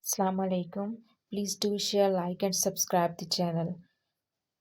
Assalamu alaikum. Please do share, like and subscribe the channel.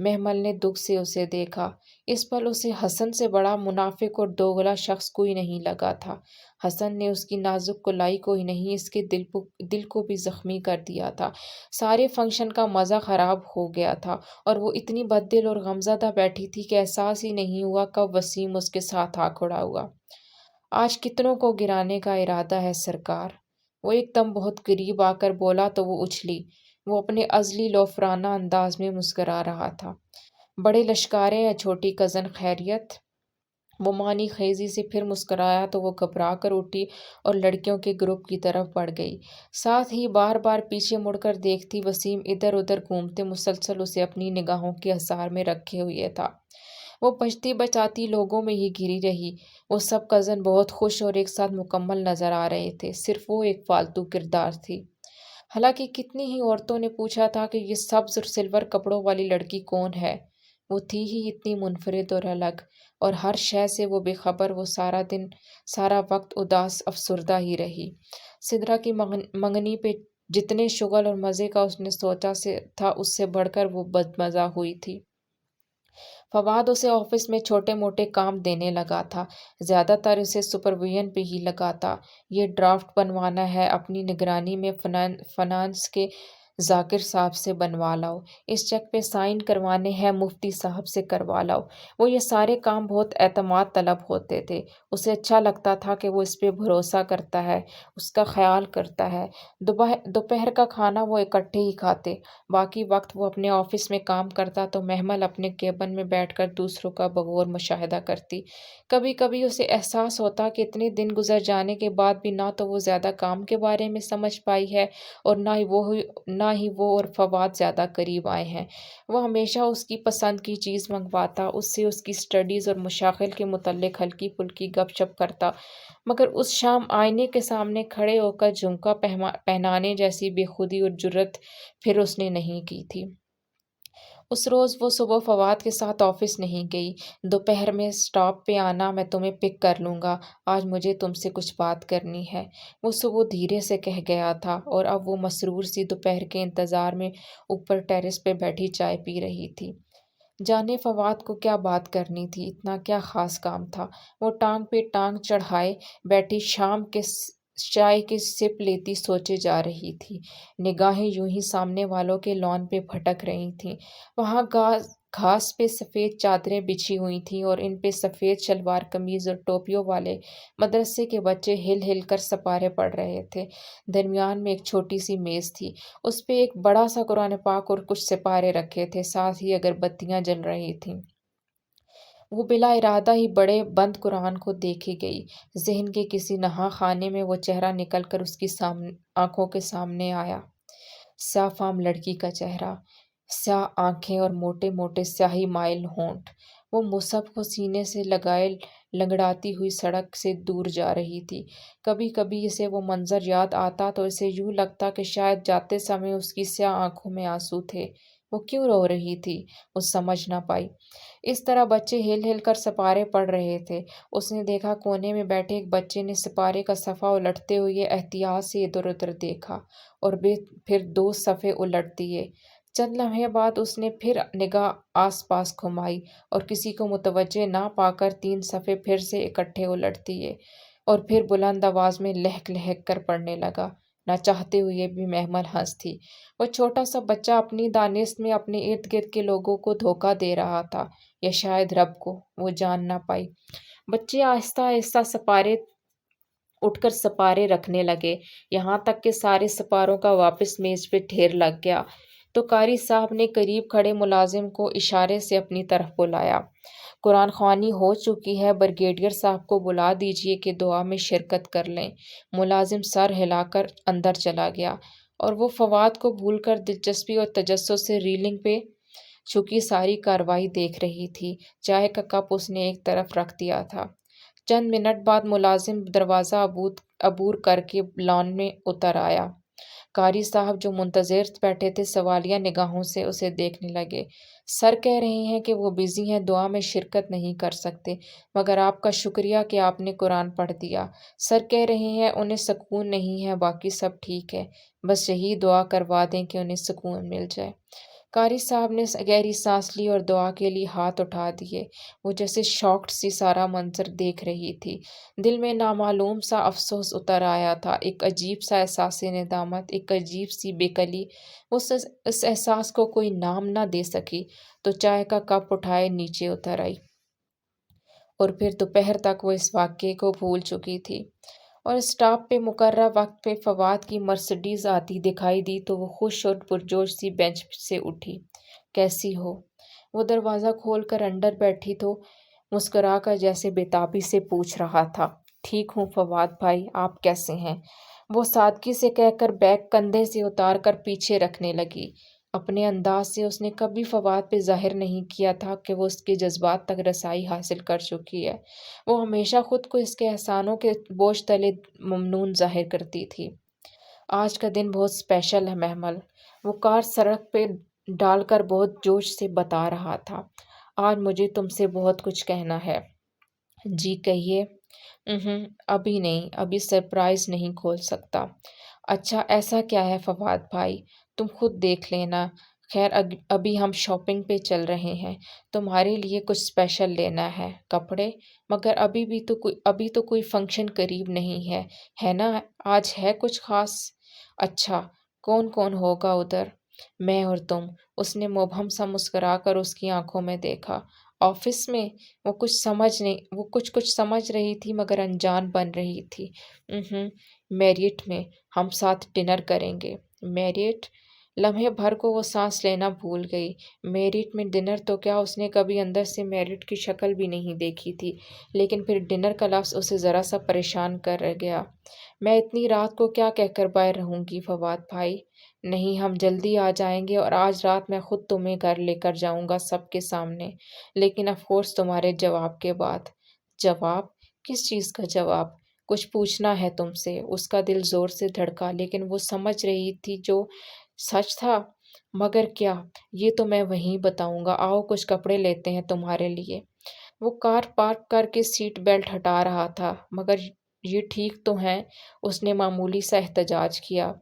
محمل نے دکھ سے اسے دیکھا۔ اس پل اسے حسن سے بڑا منافق اور دوگلا شخص کوئی نہیں لگا تھا۔ حسن نے اس کی نازک کلائی کو ہی نہیں، اس کے دل کو بھی زخمی کر دیا تھا۔ سارے فنکشن کا مزہ خراب ہو گیا تھا اور وہ اتنی بددل اور غمزدہ بیٹھی تھی کہ احساس ہی نہیں ہوا کب وسیم اس کے ساتھ آ کھڑا ہوا۔ آج کتنوں کو گرانے کا ارادہ ہے سرکار؟ وہ ایک دم بہت قریب آ کر بولا تو وہ اچھلی۔ وہ اپنے ازلی لوفرانہ انداز میں مسکرا رہا تھا۔ بڑے لشکارے یا چھوٹی کزن خیریت؟ وہ معنی خیزی سے پھر مسکرایا تو وہ گھبرا کر اٹھی اور لڑکیوں کے گروپ کی طرف بڑھ گئی، ساتھ ہی بار بار پیچھے مڑ کر دیکھتی۔ وسیم ادھر ادھر گھومتے مسلسل اسے اپنی نگاہوں کے حصار میں رکھے ہوئے تھا۔ وہ بچتی بچاتی لوگوں میں ہی گھری رہی۔ وہ سب کزن بہت خوش اور ایک ساتھ مکمل نظر آ رہے تھے، صرف وہ ایک فالتو کردار تھی۔ حالانکہ کتنی ہی عورتوں نے پوچھا تھا کہ یہ سبز اور سلور کپڑوں والی لڑکی کون ہے؟ وہ تھی ہی اتنی منفرد اور الگ، اور ہر شے سے وہ بے خبر۔ وہ سارا دن سارا وقت اداس افسردہ ہی رہی۔ سدرا کی منگنی پہ جتنے شغل اور مزے کا اس نے سوچا تھا اس سے بڑھ کر وہ بدمزہ ہوئی تھی۔ فواد اسے آفس میں چھوٹے موٹے کام دینے لگا تھا، زیادہ تر اسے سپرویژن پہ ہی لگا تھا۔ یہ ڈرافٹ بنوانا ہے، اپنی نگرانی میں فنانس کے ذاکر صاحب سے بنوا لاؤ، اس چیک پہ سائن کروانے ہیں، مفتی صاحب سے کروا لاؤ۔ وہ یہ سارے کام بہت اعتماد طلب ہوتے تھے۔ اسے اچھا لگتا تھا کہ وہ اس پہ بھروسہ کرتا ہے، اس کا خیال کرتا ہے۔ دوپہر کا کھانا وہ اکٹھے ہی کھاتے، باقی وقت وہ اپنے آفس میں کام کرتا تو محمل اپنے کیبن میں بیٹھ کر دوسروں کا بغور مشاہدہ کرتی۔ کبھی کبھی اسے احساس ہوتا کہ اتنے دن گزر جانے کے بعد بھی نہ تو وہ زیادہ کام کے بارے میں سمجھ پائی ہے اور نہ ہی وہ اور فواد زیادہ قریب آئے ہیں۔ وہ ہمیشہ اس کی پسند کی چیز منگواتا، اس سے اس کی اسٹڈیز اور مشاغل کے متعلق ہلکی پھلکی گپ شپ کرتا، مگر اس شام آئینے کے سامنے کھڑے ہو کر جھمکا پہنانے جیسی بے خودی اور جرات پھر اس نے نہیں کی تھی۔ اس روز وہ صبح فواد کے ساتھ آفس نہیں گئی۔ دوپہر میں اسٹاپ پہ آنا، میں تمہیں پک کر لوں گا، آج مجھے تم سے کچھ بات کرنی ہے، وہ صبح دھیرے سے کہہ گیا تھا، اور اب وہ مسرور سی دوپہر کے انتظار میں اوپر ٹیرس پہ بیٹھی چائے پی رہی تھی۔ جانے فواد کو کیا بات کرنی تھی، اتنا کیا خاص کام تھا؟ وہ ٹانگ پہ ٹانگ چڑھائے بیٹھی شام کے چائے کی سپ لیتی سوچے جا رہی تھی۔ نگاہیں یوں ہی سامنے والوں کے لان پہ بھٹک رہی تھیں۔ وہاں گھاس پہ سفید چادریں بچھی ہوئی تھیں اور ان پہ سفید شلوار قمیض اور ٹوپیوں والے مدرسے کے بچے ہل ہل کر سپارے پڑھ رہے تھے۔ درمیان میں ایک چھوٹی سی میز تھی، اس پہ ایک بڑا سا قرآن پاک اور کچھ سپارے رکھے تھے، ساتھ ہی اگربتیاں جل رہی تھیں۔ وہ بلا ارادہ ہی بڑے بند قرآن کو دیکھے گئی۔ ذہن کے کسی نہا خانے میں وہ چہرہ نکل کر اس کی آنکھوں کے سامنے آیا۔ سیاہ فام لڑکی کا چہرہ، سیاہ آنکھیں اور موٹے موٹے سیاہی مائل ہونٹ۔ وہ مصحف کو سینے سے لگائے لنگڑاتی ہوئی سڑک سے دور جا رہی تھی۔ کبھی کبھی اسے وہ منظر یاد آتا تو اسے یوں لگتا کہ شاید جاتے سمے اس کی سیاہ آنکھوں میں آنسو تھے۔ وہ کیوں رو رہی تھی، وہ سمجھ نہ پائی۔ اس طرح بچے ہل ہل کر سپارے پڑھ رہے تھے۔ اس نے دیکھا کونے میں بیٹھے ایک بچے نے سپارے کا صفحہ الٹتے ہوئے احتیاط سے ادھر ادھر دیکھا اور پھر 2 صفحے الٹ دیے۔ چند لمحے بعد اس نے پھر نگاہ آس پاس گھمائی اور کسی کو متوجہ نہ پا کر 3 صفحے پھر سے اکٹھے الٹ دیے اور پھر بلند آواز میں لہک لہک کر پڑھنے لگا۔ نہ چاہتے ہوئے بھی محمل ہنس تھی۔ وہ چھوٹا سا بچہ اپنی دانست میں اپنے ارد گرد کے لوگوں کو دھوکہ دے رہا تھا، یا شاید رب کو، وہ جان نہ پائی۔ بچے آہستہ آہستہ اٹھ کر سپارے رکھنے لگے، یہاں تک کہ سارے سپاروں کا واپس میز پہ ڈھیر لگ گیا تو قاری صاحب نے قریب کھڑے ملازم کو اشارے سے اپنی طرف بلایا۔ قرآن خوانی ہو چکی ہے، بریگیڈیئر صاحب کو بلا دیجیے کہ دعا میں شرکت کر لیں۔ ملازم سر ہلا کر اندر چلا گیا اور وہ فواد کو بھول کر دلچسپی اور تجسس سے ریلنگ پہ چھکی ساری کارروائی دیکھ رہی تھی۔ چائے کا کپ اس نے ایک طرف رکھ دیا تھا۔ چند منٹ بعد ملازم دروازہ عبور کر کے لان میں اتر آیا۔ قاری صاحب جو منتظر بیٹھے تھے سوالیہ نگاہوں سے اسے دیکھنے لگے۔ سر کہہ رہے ہیں کہ وہ بزی ہیں، دعا میں شرکت نہیں کر سکتے، مگر آپ کا شکریہ کہ آپ نے قرآن پڑھ دیا۔ سر کہہ رہے ہیں انہیں سکون نہیں ہے، باقی سب ٹھیک ہے، بس یہی دعا کروا دیں کہ انہیں سکون مل جائے۔ قاری صاحب نے گہری سانس لی اور دعا کے لیے ہاتھ اٹھا دیے۔ وہ جیسے شاکڈ سی سارا منظر دیکھ رہی تھی۔ دل میں نامعلوم سا افسوس اتر آیا تھا، ایک عجیب سا احساس ندامت، ایک عجیب سی بے کلی۔ وہ اس احساس کو کوئی نام نہ دے سکی تو چائے کا کپ اٹھائے نیچے اتر آئی، اور پھر دوپہر تک وہ اس واقعے کو بھول چکی تھی۔ اور اسٹاپ پہ مقررہ وقت پہ فواد کی مرسڈیز آتی دکھائی دی تو وہ خوش اور پرجوش سی بینچ سے اٹھی۔ کیسی ہو؟ وہ دروازہ کھول کر اندر بیٹھی تو مسکرا کر جیسے بےتابی سے پوچھ رہا تھا۔ ٹھیک ہوں فواد بھائی، آپ کیسے ہیں؟ وہ سادگی سے کہہ کر بیگ کندھے سے اتار کر پیچھے رکھنے لگی۔ اپنے انداز سے اس نے کبھی فواد پہ ظاہر نہیں کیا تھا کہ وہ اس کے جذبات تک رسائی حاصل کر چکی ہے۔ وہ ہمیشہ خود کو اس کے احسانوں کے بوجھ تلے ممنون ظاہر کرتی تھی۔ آج کا دن بہت اسپیشل ہے محمل، وہ کار سڑک پہ ڈال کر بہت جوش سے بتا رہا تھا۔ آج مجھے تم سے بہت کچھ کہنا ہے۔ جی کہیے۔ ابھی نہیں، ابھی سرپرائز نہیں کھول سکتا۔ اچھا ایسا کیا ہے فواد بھائی؟ تم خود دیکھ لینا۔ خیر ابھی ہم شاپنگ پہ چل رہے ہیں، تمہارے لیے کچھ اسپیشل لینا ہے، کپڑے؟ مگر ابھی تو کوئی فنکشن قریب نہیں ہے، ہے نا؟ آج ہے کچھ خاص؟ اچھا، کون کون ہوگا ادھر؟ میں اور تم۔ اس نے مبہم سا مسکرا کر اس کی آنکھوں میں دیکھا۔ آفس میں؟ وہ کچھ سمجھ رہی تھی مگر انجان بن رہی تھی۔ میریٹ میں، ہم ساتھ ڈنر کریں گے۔ میریٹ؟ لمحے بھر کو وہ سانس لینا بھول گئی۔ میریٹ میں ڈنر تو کیا، اس نے کبھی اندر سے میریٹ کی شکل بھی نہیں دیکھی تھی، لیکن پھر ڈنر کا لفظ اسے ذرا سا پریشان کر گیا۔ میں اتنی رات کو کیا کہہ کر باہر رہوں گی فواد بھائی؟ نہیں، ہم جلدی آ جائیں گے اور آج رات میں خود تمہیں گھر لے کر جاؤں گا سب کے سامنے، لیکن آف کورس تمہارے جواب کے بعد۔ جواب؟ کس چیز کا جواب؟ کچھ پوچھنا ہے تم سے۔ اس کا دل زور سے دھڑکا، لیکن وہ سمجھ رہی تھی جو سچ تھا۔ مگر کیا؟ یہ تو میں وہیں بتاؤں گا، آؤ کچھ کپڑے لیتے ہیں تمہارے لیے۔ وہ کار پارک کر کے سیٹ بیلٹ ہٹا رہا تھا۔ مگر یہ ٹھیک تو ہیں؟ اس نے معمولی سا احتجاج کیا۔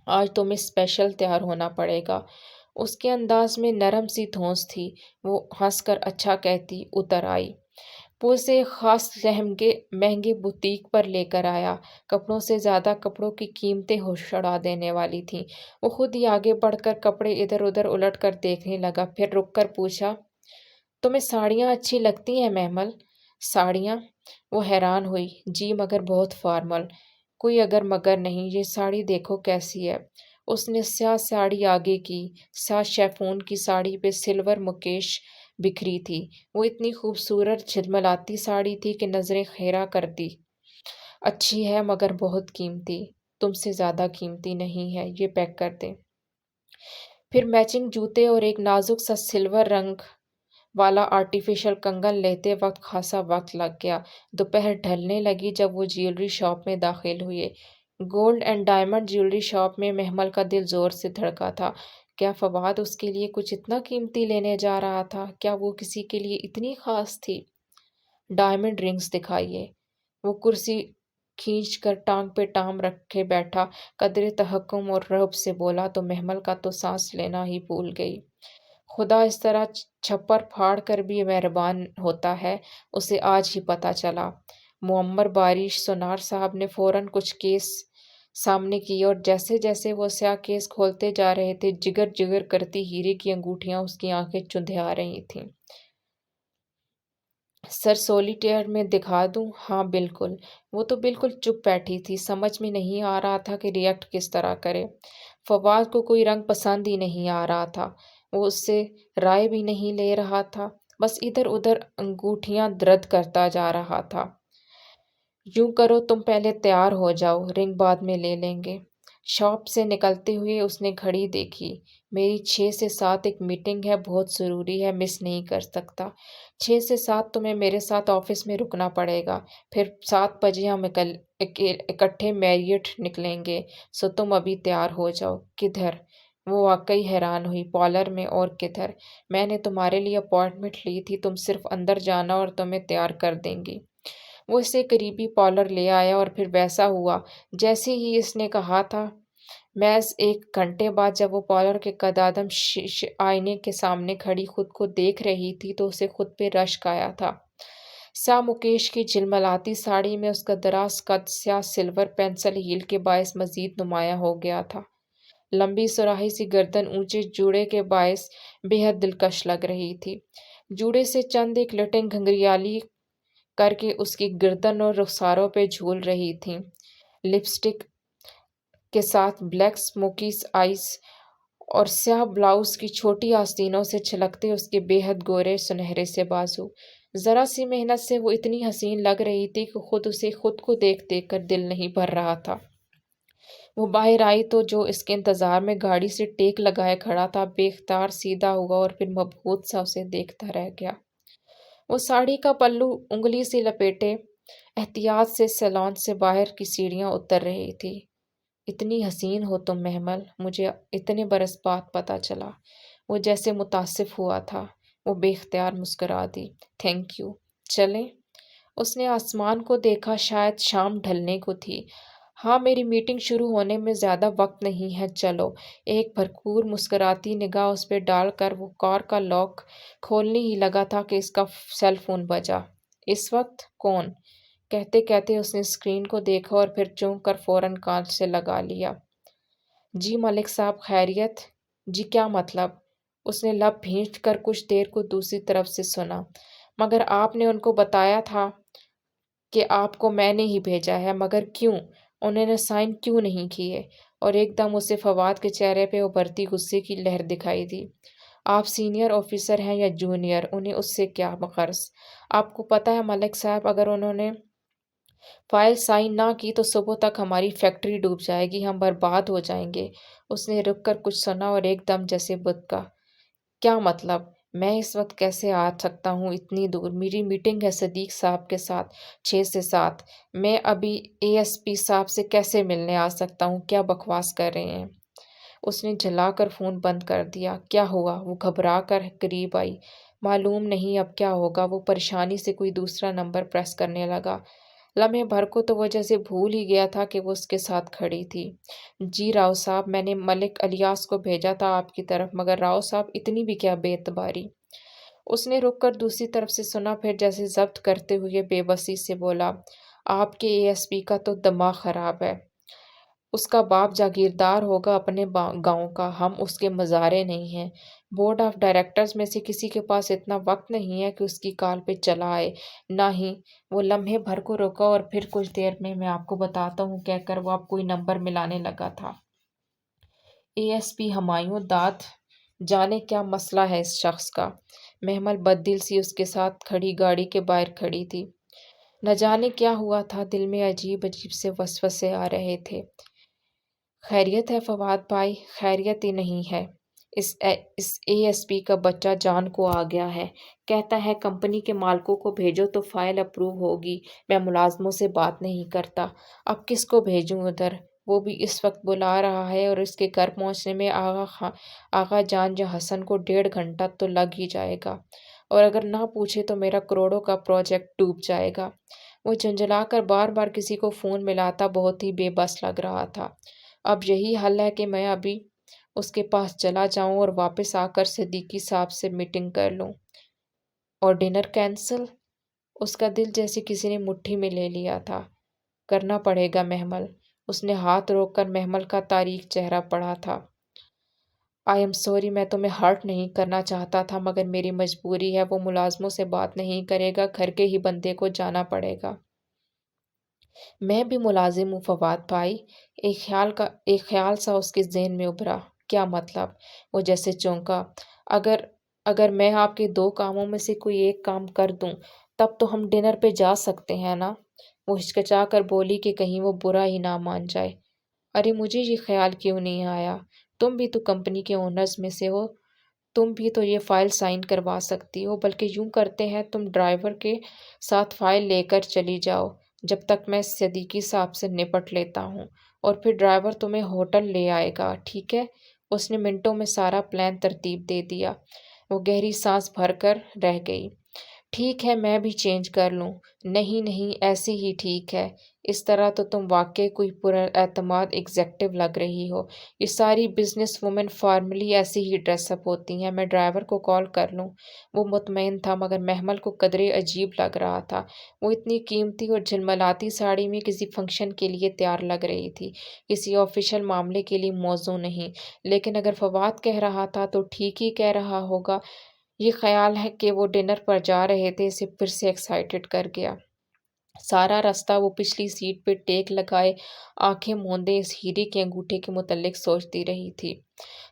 آج تمہیں اسپیشل تیار ہونا پڑے گا۔ اس کے انداز میں نرم سی دھونس تھی۔ وہ ہنس کر اچھا کہتی اتر آئی۔ وہ اسے ایک خاص مہنگے بوتیک پر لے کر آیا۔ کپڑوں سے زیادہ کپڑوں کی قیمتیں ہوش اڑا دینے والی تھیں۔ وہ خود ہی آگے بڑھ کر کپڑے ادھر ادھر الٹ کر دیکھنے لگا، پھر رک کر پوچھا، تمہیں ساڑیاں اچھی لگتی ہیں محمل؟ ساڑیاں؟ وہ حیران ہوئی۔ جی مگر بہت فارمل۔ کوئی اگر مگر نہیں، یہ ساڑی دیکھو کیسی ہے۔ اس نے سیاہ ساڑی آگے کی، سیاہ شیفون کی ساڑی پہ سلور مکیش بکھری تھی۔ وہ اتنی خوبصورت جھلملاتی ساڑی تھی کہ نظریں خیرہ کر دی۔ اچھی ہے مگر بہت قیمتی۔ تم سے زیادہ قیمتی نہیں ہے، یہ پیک کر دے۔ پھر میچنگ جوتے اور ایک نازک سا سلور رنگ والا آرٹیفیشل کنگن لیتے وقت خاصا وقت لگ گیا۔ دوپہر ڈھلنے لگی جب وہ جیولری شاپ میں داخل ہوئے۔ Gold and diamond jewellery shop میں محمل کا دل زور سے دھڑکا تھا۔ کیا فواد اس کے لیے کچھ اتنا قیمتی لینے جا رہا تھا؟ کیا وہ کسی کے لیے اتنی خاص تھی؟ ڈائمنڈ رنگز دکھائیے۔ وہ کرسی کھینچ کر ٹانگ پہ ٹانگ رکھے بیٹھا، قدرے تحکم اور رعب سے بولا تو محمل کا تو سانس لینا ہی بھول گئی۔ خدا اس طرح چھپر پھاڑ کر بھی مہربان ہوتا ہے، اسے آج ہی پتہ چلا۔ معمر باریش سونار صاحب نے فوراً کچھ کیس سامنے کیے اور جیسے جیسے وہ سیاہ کیس کھولتے جا رہے تھے، جگر جگر کرتی ہیرے کی انگوٹھیاں اس کی آنکھیں چندھیا رہی تھیں۔ سر سولیٹیئر میں دکھا دوں؟ ہاں بالکل۔ وہ تو بالکل چپ بیٹھی تھی، سمجھ میں نہیں آ رہا تھا کہ ریئیکٹ کس طرح کرے۔ فواد کو کوئی رنگ پسند ہی نہیں آ رہا تھا، وہ اس سے رائے بھی نہیں لے رہا تھا، بس ادھر ادھر انگوٹھیاں رد کرتا جا رہا تھا۔ یوں کرو تم پہلے تیار ہو جاؤ، رنگ بعد میں لے لیں گے۔ شاپ سے نکلتے ہوئے اس نے گھڑی دیکھی۔ میری 6 سے 7 ایک میٹنگ ہے، بہت ضروری ہے، مس نہیں کر سکتا۔ 6 سے 7 تمہیں میرے ساتھ آفس میں رکنا پڑے گا، پھر 7 بجے ہم اکٹھے میریٹ نکلیں گے، سو تم ابھی تیار ہو جاؤ۔ کدھر؟ وہ واقعی حیران ہوئی۔ پارلر میں، اور کدھر؟ میں نے تمہارے لیے اپائنٹمنٹ لی تھی، تم صرف اندر جانا اور تمہیں تیار کر دیں گی۔ وہ اسے قریبی پارلر لے آیا اور پھر ویسا ہوا جیسے ہی اس نے کہا تھا۔ محض 1 گھنٹے بعد جب وہ پارلر کے قدادم آئینے کے سامنے کھڑی خود کو دیکھ رہی تھی تو اسے خود پہ رشک آیا تھا۔ سیاہ مکیش کی جھلملاتی ساڑی میں اس کا دراز قد سیاہ سلور پینسل ہیل کے باعث مزید نمایاں ہو گیا تھا۔ لمبی سراہی سی گردن اونچے جوڑے کے باعث بے حد دلکش لگ رہی تھی۔ جوڑے سے چند ایک لٹیں گھنگریالی کر کے اس کی گردن اور رخساروں پہ جھول رہی تھیں۔ لپسٹک کے ساتھ بلیک سموکیز آئیز اور سیاہ بلاؤز کی چھوٹی آستینوں سے چھلکتے اس کے بے حد گورے سنہرے سے بازو۔ ذرا سی محنت سے وہ اتنی حسین لگ رہی تھی کہ خود کو دیکھ دیکھ کر دل نہیں بھر رہا تھا۔ وہ باہر آئی تو جو اس کے انتظار میں گاڑی سے ٹیک لگائے کھڑا تھا بے اختیار سیدھا ہوا اور پھر مبہوت سا اسے دیکھتا رہ گیا۔ وہ ساڑی کا پلو انگلی سے لپیٹے احتیاط سے سیلون سے باہر کی سیڑھیاں اتر رہی تھی۔ اتنی حسین ہو تم محمل، مجھے اتنے برس بعد پتہ چلا۔ وہ جیسے متاسف ہوا تھا۔ وہ بے اختیار مسکرا دی۔ تھینک یو، چلیں؟ اس نے آسمان کو دیکھا، شاید شام ڈھلنے کو تھی۔ ہاں، میری میٹنگ شروع ہونے میں زیادہ وقت نہیں ہے، چلو۔ ایک بھرپور مسکراتی نگاہ اس پہ ڈال کر وہ کار کا لاک کھولنے ہی لگا تھا کہ اس کا سیل فون بجا۔ اس وقت؟ کون؟ کہتے کہتے اس نے اسکرین کو دیکھا اور پھر چونک کر فوراً کان سے لگا لیا۔ جی ملک صاحب، خیریت؟ جی کیا مطلب؟ اس نے لب بھینچ کر کچھ دیر کو دوسری طرف سے سنا۔ مگر آپ نے ان کو بتایا تھا کہ آپ کو میں نے ہی بھیجا ہے، مگر کیوں؟ انہوں نے سائن کیوں نہیں کیے؟ اور ایک دم اسے فواد کے چہرے پہ ابھرتی غصے کی لہر دکھائی دی۔ آپ سینئر آفیسر ہیں یا جونیئر، انہیں اس سے کیا غرض؟ آپ کو پتہ ہے ملک صاحب، اگر انہوں نے فائل سائن نہ کی تو صبح تک ہماری فیکٹری ڈوب جائے گی، ہم برباد ہو جائیں گے۔ اس نے رک کر کچھ سنا اور ایک دم جیسے بت گا۔ کیا مطلب؟ میں اس وقت کیسے آ سکتا ہوں اتنی دور؟ میری میٹنگ ہے صدیق صاحب کے ساتھ 6 سے 7۔ میں ابھی اے ایس پی صاحب سے کیسے ملنے آ سکتا ہوں؟ کیا بکواس کر رہے ہیں؟ اس نے جھلا کر فون بند کر دیا۔ کیا ہوا؟ وہ گھبرا کر قریب آئی۔ معلوم نہیں اب کیا ہوگا۔ وہ پریشانی سے کوئی دوسرا نمبر پریس کرنے لگا۔ لمحے بھر کو تو وہ جیسے بھول ہی گیا تھا کہ وہ اس کے ساتھ کھڑی تھی۔ جی راؤ صاحب، میں نے ملک الیاس کو بھیجا تھا آپ کی طرف، مگر راؤ صاحب اتنی بھی کیا بے اعتباری؟ اس نے رک کر دوسری طرف سے سنا، پھر جیسے ضبط کرتے ہوئے بے بسی سے بولا، آپ کے اے ایس پی کا تو دماغ خراب ہے۔ اس کا باپ جاگیردار ہوگا اپنے گاؤں کا، ہم اس کے مزارے نہیں ہیں۔ بورڈ آف ڈائریکٹرز میں سے کسی کے پاس اتنا وقت نہیں ہے کہ اس کی کال پہ چلا آئے، نہ ہی۔ وہ لمحے بھر کو رکا اور پھر کچھ دیر میں آپ کو بتاتا ہوں کہہ کر وہ اب کوئی نمبر ملانے لگا تھا۔ اے ایس پی ہمایوں داد، جانے کیا مسئلہ ہے اس شخص کا؟ محمل بد دل سی اس کے ساتھ کھڑی گاڑی کے باہر کھڑی تھی۔ نہ جانے کیا ہوا تھا، دل میں عجیب عجیب سے وسوسے آ رہے تھے۔ خیریت ہے فواد بھائی؟ خیریت ہی نہیں ہے۔ اس اے ایس پی کا بچہ جان کو آ گیا ہے، کہتا ہے کمپنی کے مالکوں کو بھیجو تو فائل اپروو ہوگی۔ میں ملازموں سے بات نہیں کرتا، اب کس کو بھیجوں ادھر؟ وہ بھی اس وقت بلا رہا ہے اور اس کے گھر پہنچنے میں آغا جان یا حسن کو 1.5 گھنٹہ تو لگ ہی جائے گا، اور اگر نہ پوچھے تو میرا کروڑوں کا پروجیکٹ ڈوب جائے گا۔ وہ جھنجھلا کر بار بار کسی کو فون ملاتا بہت ہی بے بس لگ رہا تھا۔ اب یہی حل ہے کہ میں ابھی اس کے پاس چلا جاؤں اور واپس آ کر صدیقی صاحب سے میٹنگ کر لوں۔ اور ڈنر کینسل؟ اس کا دل جیسے کسی نے مٹھی میں لے لیا تھا۔ کرنا پڑے گا محمل۔ اس نے ہاتھ روک کر محمل کا تاریک چہرہ پڑھا تھا۔ آئی ایم سوری، میں تمہیں ہرٹ نہیں کرنا چاہتا تھا، مگر میری مجبوری ہے۔ وہ ملازموں سے بات نہیں کرے گا، گھر کے ہی بندے کو جانا پڑے گا۔ میں بھی ملازم ہوں فواد بھائی۔ ایک خیال سا اس کے ذہن میں ابھرا۔ کیا مطلب؟ وہ جیسے چونکا۔ اگر میں آپ کے 2 کاموں میں سے کوئی ایک کام کر دوں تب تو ہم ڈنر پہ جا سکتے ہیں نا؟ وہ ہچکچا کر بولی کہ کہیں وہ برا ہی نہ مان جائے۔ ارے مجھے یہ خیال کیوں نہیں آیا؟ تم بھی تو کمپنی کے اونرز میں سے ہو، تم بھی تو یہ فائل سائن کروا سکتی ہو۔ بلکہ یوں کرتے ہیں، تم ڈرائیور کے ساتھ فائل لے کر چلی جاؤ جب تک میں صدیقی صاحب سے نپٹ لیتا ہوں، اور پھر ڈرائیور تمہیں ہوٹل لے آئے گا، ٹھیک ہے؟ اس نے منٹوں میں سارا پلان ترتیب دے دیا۔ وہ گہری سانس بھر کر رہ گئی۔ ٹھیک ہے میں بھی چینج کر لوں۔ نہیں نہیں ایسی ہی ٹھیک ہے۔ اس طرح تو تم واقعی کوئی پراعتماد ایگزیکٹو لگ رہی ہو۔ یہ ساری بزنس وومن فارملی ایسی ہی ڈریس اپ ہوتی ہیں۔ میں ڈرائیور کو کال کر لوں؟ وہ مطمئن تھا مگر محمل کو قدرے عجیب لگ رہا تھا۔ وہ اتنی قیمتی اور جھلملاتی ساڑی میں کسی فنکشن کے لیے تیار لگ رہی تھی، کسی آفیشیل معاملے کے لیے موزوں نہیں۔ لیکن اگر فواد کہہ رہا تھا تو ٹھیک ہی کہہ رہا ہوگا۔ یہ خیال ہے کہ وہ ڈنر پر جا رہے تھے اسے پھر سے ایکسائٹڈ کر گیا۔ سارا راستہ وہ پچھلی سیٹ پہ ٹیک لگائے آنکھیں موندے اس ہیرے کے انگوٹھے کے متعلق سوچتی رہی تھی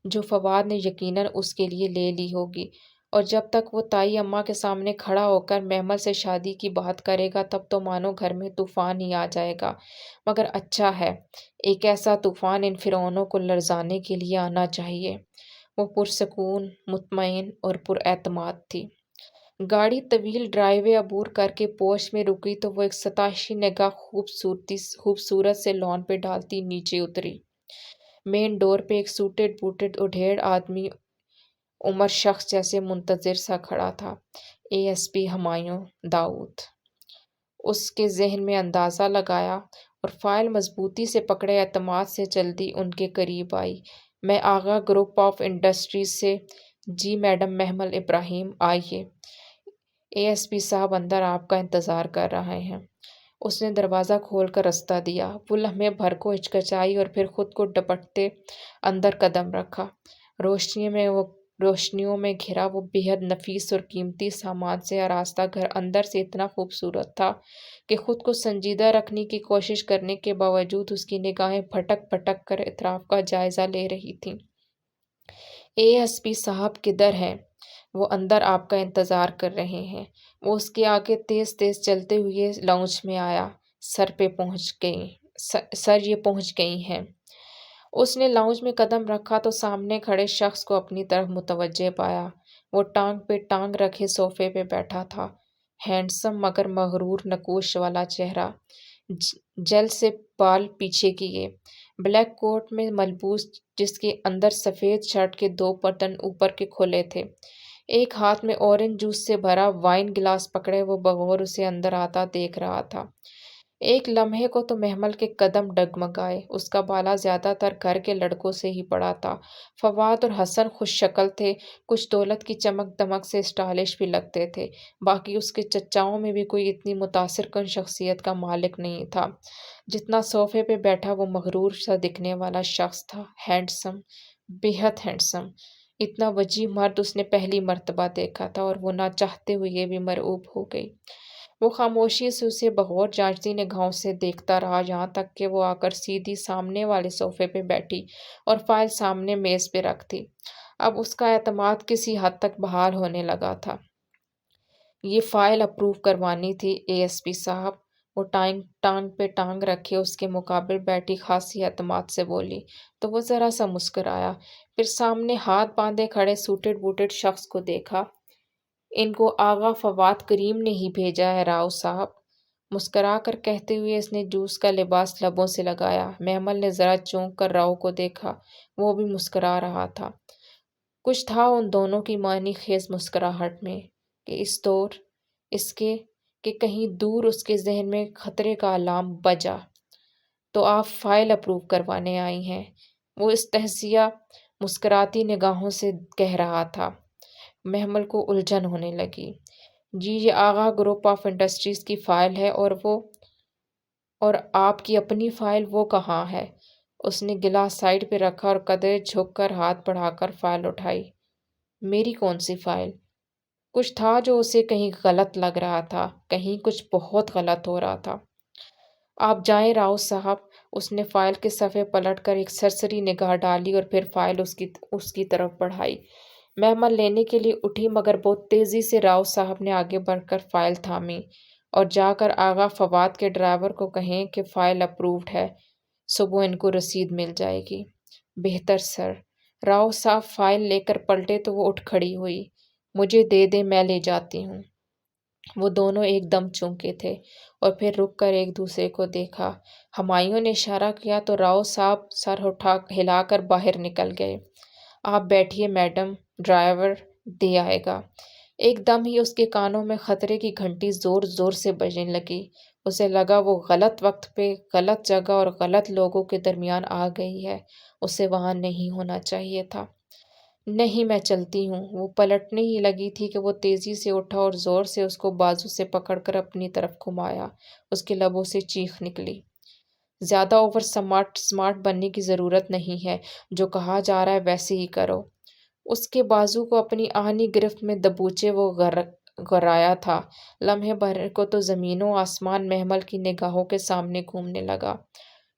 جو فواد نے یقیناً اس کے لیے لے لی ہوگی، اور جب تک وہ تائی اماں کے سامنے کھڑا ہو کر محمل سے شادی کی بات کرے گا تب تو مانو گھر میں طوفان ہی آ جائے گا۔ مگر اچھا ہے، ایک ایسا طوفان ان فرعونوں کو لرزانے کے لیے آنا چاہیے۔ وہ پرسکون، مطمئن اور پراعتماد تھی۔ گاڑی طویل ڈرائیو وے عبور کر کے پوش میں رکی تو وہ ایک ستائشی نگاہ خوبصورت سے لان پہ ڈالتی نیچے اتری۔ مین ڈور پہ ایک سوٹڈ بوٹڈ ادھیڑ آدمی عمر شخص جیسے منتظر سا کھڑا تھا۔ اے ایس پی ہمایوں داؤد۔ اس کے ذہن میں اندازہ لگایا اور فائل مضبوطی سے پکڑے اعتماد سے جلدی ان کے قریب آئی۔ میں آغا گروپ آف انڈسٹریز سے۔ جی میڈم محمل ابراہیم آئیے۔ اے ایس پی صاحب اندر آپ کا انتظار کر رہے ہیں۔ اس نے دروازہ کھول کر رستہ دیا۔ وہ لمحے بھر کو ہچکچائی اور پھر خود کو ڈپٹتے اندر قدم رکھا۔ روشنیوں میں گھرا وہ بےحد نفیس اور قیمتی سامان سے آراستہ گھر اندر سے اتنا خوبصورت تھا کہ خود کو سنجیدہ رکھنے کی کوشش کرنے کے باوجود اس کی نگاہیں پھٹک پھٹک کر اطراف کا جائزہ لے رہی تھیں۔ اے ایس پی صاحب کدھر ہیں؟ وہ اندر آپ کا انتظار کر رہے ہیں۔ وہ اس کے آگے تیز تیز چلتے ہوئے لاؤنج میں آیا۔ سر یہ پہنچ گئی ہیں۔ اس نے لاؤنج میں قدم رکھا تو سامنے کھڑے شخص کو اپنی طرف متوجہ پایا۔ وہ ٹانگ پہ ٹانگ رکھے صوفے پہ بیٹھا تھا۔ ہینڈسم مگر مغرور نقوش والا چہرہ، جیل سے بال پیچھے کیے، بلیک کوٹ میں ملبوس جس کے اندر سفید شرٹ کے 2 بٹن اوپر کے کھلے تھے۔ ایک ہاتھ میں اورنج جوس سے بھرا وائن گلاس پکڑے وہ بغور اسے اندر آتا دیکھ رہا تھا۔ ایک لمحے کو تو محمل کے قدم ڈگمگائے۔ اس کا بالا زیادہ تر گھر کے لڑکوں سے ہی پڑا تھا۔ فواد اور حسن خوش شکل تھے، کچھ دولت کی چمک دمک سے اسٹائلش بھی لگتے تھے، باقی اس کے چچاؤں میں بھی کوئی اتنی متاثر کن شخصیت کا مالک نہیں تھا جتنا صوفے پہ بیٹھا وہ مغرور سا دکھنے والا شخص تھا۔ ہینڈسم، بے حد ہینڈسم۔ اتنا وجیح مرد اس نے پہلی مرتبہ دیکھا تھا اور وہ نہ چاہتے ہوئے بھی مرعوب ہو گئی۔ وہ خاموشی سے اسے بغور جانچتی نگاہوں سے دیکھتا رہا یہاں تک کہ وہ آ کر سیدھی سامنے والے صوفے پہ بیٹھی اور فائل سامنے میز پہ رکھ دی۔ اب اس کا اعتماد کسی حد تک بحال ہونے لگا تھا۔ یہ فائل اپروو کروانی تھی اے ایس پی صاحب۔ وہ ٹانگ پہ ٹانگ رکھے اس کے مقابل بیٹھی خاصی اعتماد سے بولی تو وہ ذرا سا مسکرایا، پھر سامنے ہاتھ باندھے کھڑے سوٹڈ بوٹڈ شخص کو دیکھا۔ ان کو آغا فواد کریم نے ہی بھیجا ہے راؤ صاحب۔ مسکرا کر کہتے ہوئے اس نے جوس کا لباس لبوں سے لگایا۔ محمل نے ذرا چونک کر راؤ کو دیکھا، وہ بھی مسکرا رہا تھا۔ کچھ تھا ان دونوں کی معنی خیز مسکراہٹ میں کہ اس کے کہ کہیں دور اس کے ذہن میں خطرے کا الارم بجا۔ تو آپ فائل اپروو کروانے آئی ہیں؟ وہ استہزیٰ مسکراتی نگاہوں سے کہہ رہا تھا۔ محمل کو الجھن ہونے لگی۔ جی یہ آغا گروپ آف انڈسٹریز کی فائل ہے اور آپ کی اپنی فائل وہ کہاں ہے؟ اس نے گلاس سائڈ پہ رکھا اور قدرے جھک کر ہاتھ بڑھا کر فائل اٹھائی۔ میری کون سی فائل؟ کچھ تھا جو اسے کہیں غلط لگ رہا تھا، کہیں کچھ بہت غلط ہو رہا تھا۔ آپ جائیں راؤ صاحب۔ اس نے فائل کے صفحے پلٹ کر ایک سرسری نگاہ ڈالی اور پھر فائل اس کی طرف بڑھائی۔ محمل لینے کے لیے اٹھی مگر بہت تیزی سے راؤ صاحب نے آگے بڑھ کر فائل تھامی اور جا کر آغا فواد کے ڈرائیور کو کہیں کہ فائل اپرووڈ ہے، صبح ان کو رسید مل جائے گی۔ بہتر سر۔ راؤ صاحب فائل لے کر پلٹے تو وہ اٹھ کھڑی ہوئی۔ مجھے دے دیں میں لے جاتی ہوں۔ وہ دونوں ایک دم چونکے تھے اور پھر رک کر ایک دوسرے کو دیکھا۔ ہمایوں نے اشارہ کیا تو راؤ صاحب سر ہلا کر باہر نکل گئے۔ آپ بیٹھیے میڈم، ڈرائیور دے آئے گا۔ ایک دم ہی اس کے کانوں میں خطرے کی گھنٹی زور زور سے بجنے لگی۔ اسے لگا وہ غلط وقت پہ، غلط جگہ اور غلط لوگوں کے درمیان آ گئی ہے۔ اسے وہاں نہیں ہونا چاہیے تھا۔ نہیں، میں چلتی ہوں۔ وہ پلٹنے ہی لگی تھی کہ وہ تیزی سے اٹھا اور زور سے اس کو بازو سے پکڑ کر اپنی طرف گھمایا۔ اس کے لبوں سے چیخ نکلی، زیادہ اوور سمارٹ بننے کی ضرورت نہیں ہے، جو کہا جا رہا ہے ویسے ہی کرو۔ اس کے بازو کو اپنی آہنی گرفت میں دبوچے وہ غرایا تھا۔ لمحے بھر کو تو زمین و آسمان محمل کی نگاہوں کے سامنے گھومنے لگا۔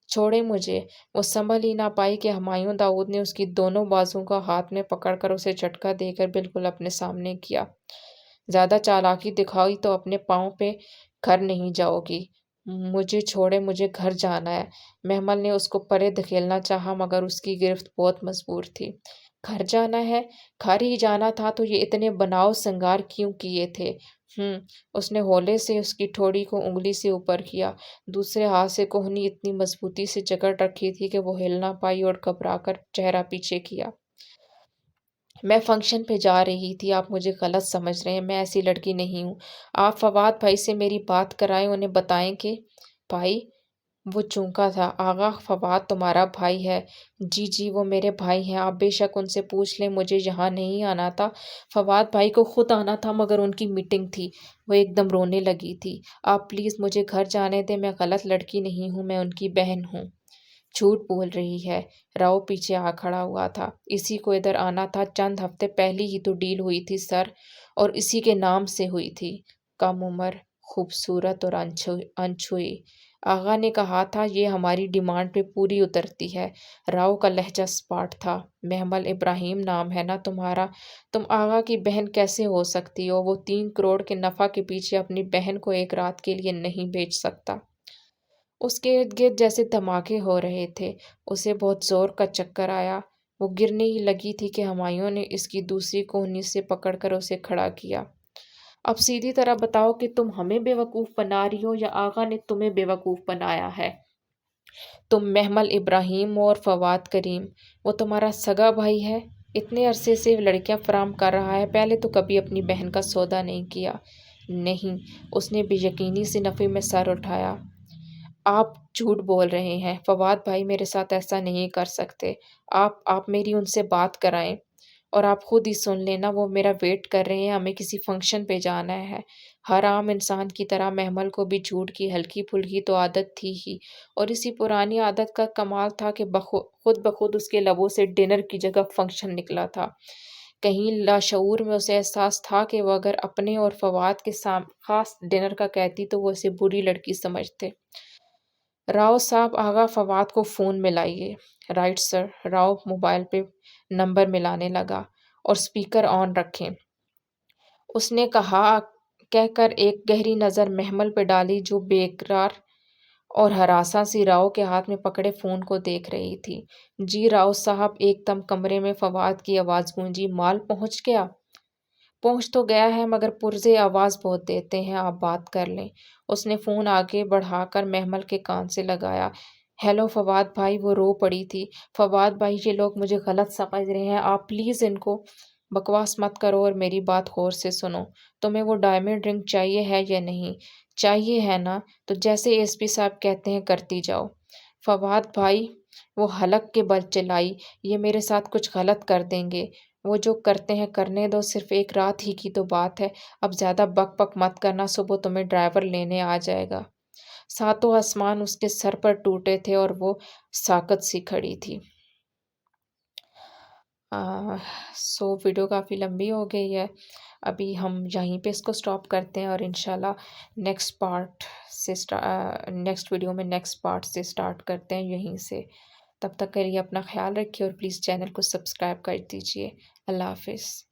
چھوڑے مجھے۔ وہ سنبھل ہی نہ پائی کہ ہمایوں داؤد نے اس کی دونوں بازوؤں کا ہاتھ میں پکڑ کر اسے جھٹکا دے کر بالکل اپنے سامنے کیا۔ زیادہ چالاکی دکھائی تو اپنے پاؤں پہ گھر نہیں جاؤ گی۔ مجھے چھوڑے، مجھے گھر جانا ہے۔ محمل نے اس کو پرے دھکیلنا چاہا مگر اس کی گرفت بہت مضبوط تھی۔ گھر جانا ہے؟ گھر ہی جانا تھا تو یہ اتنے بناؤ سنگار کیوں کیے تھے؟ اس نے ہولے سے اس کی ٹھوڑی کو انگلی سے اوپر کیا۔ دوسرے ہاتھ سے کوہنی اتنی مضبوطی سے جکڑ رکھی تھی کہ وہ ہل نہ پائی اور گھبرا کر چہرہ پیچھے کیا۔ میں فنکشن پہ جا رہی تھی، آپ مجھے غلط سمجھ رہے ہیں، میں ایسی لڑکی نہیں ہوں۔ آپ فواد بھائی سے میری بات کرائیں، انہیں بتائیں کہ بھائی۔ وہ چونکا تھا۔ آغا فواد تمہارا بھائی ہے؟ جی جی، وہ میرے بھائی ہیں، آپ بے شک ان سے پوچھ لیں، مجھے یہاں نہیں آنا تھا۔ فواد بھائی کو خود آنا تھا مگر ان کی میٹنگ تھی۔ وہ ایک دم رونے لگی تھی۔ آپ پلیز مجھے گھر جانے دیں، میں غلط لڑکی نہیں ہوں، میں ان کی بہن ہوں۔ جھوٹ بول رہی ہے۔ راؤ پیچھے آ کھڑا ہوا تھا۔ اسی کو ادھر آنا تھا، چند ہفتے پہلے ہی تو ڈیل ہوئی تھی سر، اور اسی کے نام سے ہوئی تھی۔ کم عمر، خوبصورت اور انچھوئی۔ آغا نے کہا تھا یہ ہماری ڈیمانڈ پہ پوری اترتی ہے۔ راؤ کا لہجہ سپاٹ تھا۔ محمل ابراہیم نام ہے نا تمہارا؟ تم آغا کی بہن کیسے ہو سکتی ہو؟ وہ 3 کروڑ کے نفع کے پیچھے اپنی بہن کو ایک رات کے لیے نہیں بیچ سکتا۔ اس کے ارد گرد جیسے دھماکے ہو رہے تھے۔ اسے بہت زور کا چکر آیا۔ وہ گرنے ہی لگی تھی کہ ہمایوں نے اس کی دوسری کوہنی سے پکڑ کر اسے کھڑا کیا۔ اب سیدھی طرح بتاؤ کہ تم ہمیں بیوقوف بنا رہی ہو یا آغا نے تمہیں بیوقوف بنایا ہے؟ تم محمل ابراہیم ہو اور فواد کریم، وہ تمہارا سگا بھائی ہے؟ اتنے عرصے سے لڑکیاں فراہم کر رہا ہے، پہلے تو کبھی اپنی بہن کا سودا نہیں کیا۔ نہیں، اس نے بے یقینی سے نفی میں سر اٹھایا۔ آپ جھوٹ بول رہے ہیں، فواد بھائی میرے ساتھ ایسا نہیں کر سکتے۔ آپ میری ان سے بات کرائیں، اور آپ خود ہی سن لینا، وہ میرا ویٹ کر رہے ہیں، ہمیں کسی فنکشن پہ جانا ہے۔ ہر عام انسان کی طرح محمل کو بھی جھوٹ کی ہلکی پھلکی تو عادت تھی ہی، اور اسی پرانی عادت کا کمال تھا کہ خود بخود اس کے لبوں سے ڈنر کی جگہ فنکشن نکلا تھا۔ کہیں لاشعور میں اسے احساس تھا کہ وہ اگر اپنے اور فواد کے خاص ڈنر کا کہتی تو وہ اسے بری لڑکی سمجھتے۔ راؤ صاحب، آغا فواد کو فون ملائیے۔ Right sir. راؤ موبائل پہ نمبر ملانے لگا۔ اور سپیکر آن رکھیں، اس نے کہہ کر ایک گہری نظر محمل پہ ڈالی جو بے قرار اور ہراساں سی راؤ کے ہاتھ میں پکڑے فون کو دیکھ رہی تھی۔ جی راؤ صاحب، ایک دم کمرے میں فواد کی آواز گونجی۔ مال پہنچ گیا؟ پہنچ تو گیا ہے مگر پرزے آواز بہت دیتے ہیں، آپ بات کر لیں۔ اس نے فون آگے بڑھا کر محمل کے کان سے لگایا۔ ہیلو فواد بھائی، وہ رو پڑی تھی۔ فواد بھائی، یہ لوگ مجھے غلط سمجھ رہے ہیں، آپ پلیز ان کو بکواس مت کرو اور میری بات غور سے سنو۔ تمہیں وہ ڈائمنڈ رنگ چاہیے ہے یا نہیں؟ چاہیے ہے نا؟ تو جیسے ایس پی صاحب کہتے ہیں کرتی جاؤ۔ فواد بھائی، وہ حلق کے بل چلائی، یہ میرے ساتھ کچھ غلط کر دیں گے۔ وہ جو کرتے ہیں کرنے دو، صرف ایک رات ہی کی تو بات ہے، اب زیادہ بک بک مت کرنا، صبح تمہیں ڈرائیور لینے آ جائے گا۔ ساتوں آسمان اس کے سر پر ٹوٹے تھے اور وہ ساکت سی کھڑی تھی۔ ویڈیو کافی لمبی ہو گئی ہے، ابھی ہم یہیں پہ اس کو سٹاپ کرتے ہیں اور انشاءاللہ نیکسٹ ویڈیو میں نیکسٹ پارٹ سے سٹارٹ کرتے ہیں یہیں سے۔ تب تک کے لیے اپنا خیال رکھیے اور پلیز چینل کو سبسکرائب کر دیجیے۔ اللہ حافظ۔